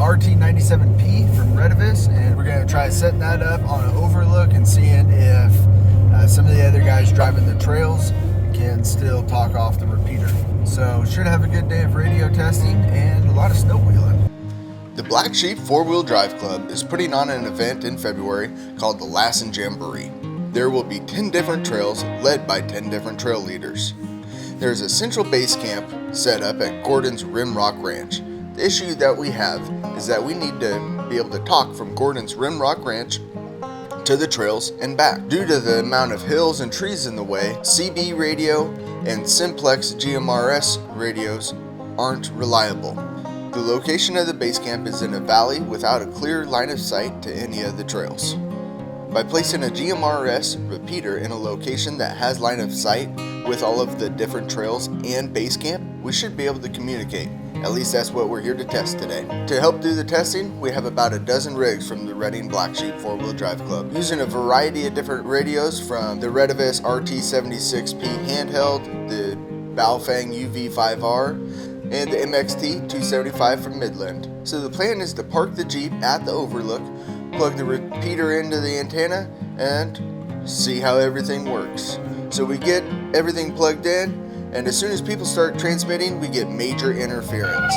RT97P from Retevis, and we're going to try setting that up on an overlook and seeing if some of the other guys driving the trails can still talk off the repeater. So should have a good day of radio testing and a lot of snow wheeling. The Black Sheep 4-Wheel Drive Club is putting on an event in February called the Lassen Jamboree. There will be 10 different trails led by 10 different trail leaders. There is a central base camp set up at Gordon's Rimrock Ranch. The issue that we have is that we need to be able to talk from Gordon's Rimrock Ranch to the trails and back. Due to the amount of hills and trees in the way, CB radio and Simplex GMRS radios aren't reliable. The location of the base camp is in a valley without a clear line of sight to any of the trails. By placing a GMRS repeater in a location that has line of sight with all of the different trails and base camp, we should be able to communicate. At least that's what we're here to test today. To help do the testing, we have about a dozen rigs from the Reading Black Sheep 4-Wheel Drive Club, using a variety of different radios from the Retevis RT97P handheld, the Baofeng UV5R, and the MXT275 from Midland. So the plan is to park the Jeep at the overlook, plug the repeater into the antenna, and see how everything works. So we get everything plugged in, and as soon as people start transmitting, we get major interference.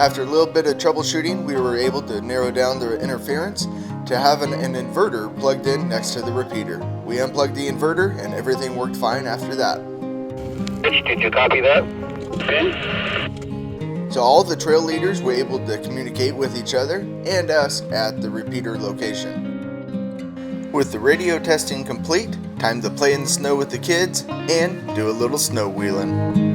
After a little bit of troubleshooting, we were able to narrow down the interference to have an inverter plugged in next to the repeater. We unplugged the inverter and everything worked fine after that. Did you copy that? So all the trail leaders were able to communicate with each other and us at the repeater location. With the radio testing complete, time to play in the snow with the kids and do a little snow wheeling.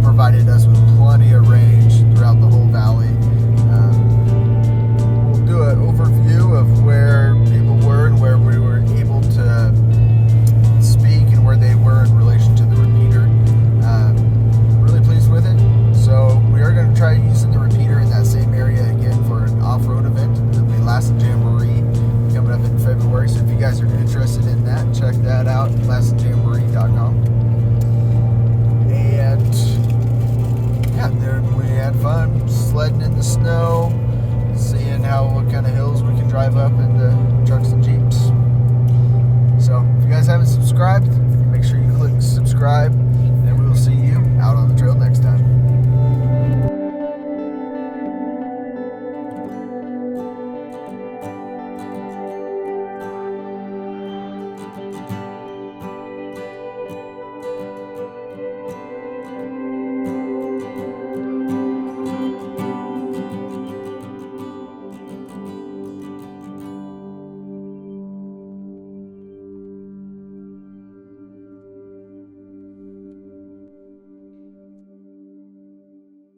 Provided us with plenty of range throughout the whole valley. We'll do an overview of where people were and where we were able to speak and where they were in relation to the repeater. Really pleased with it. So we are going to try using the repeater in that same area again for an off-road event. It'll be Lassen Jamboree coming up in February. So if you guys are interested in that, check that out, LassenJamboree.com. And yeah, then we had fun sledding in the snow, seeing what kind of hills we can drive up in the trucks and haven't subscribed, make sure you click subscribe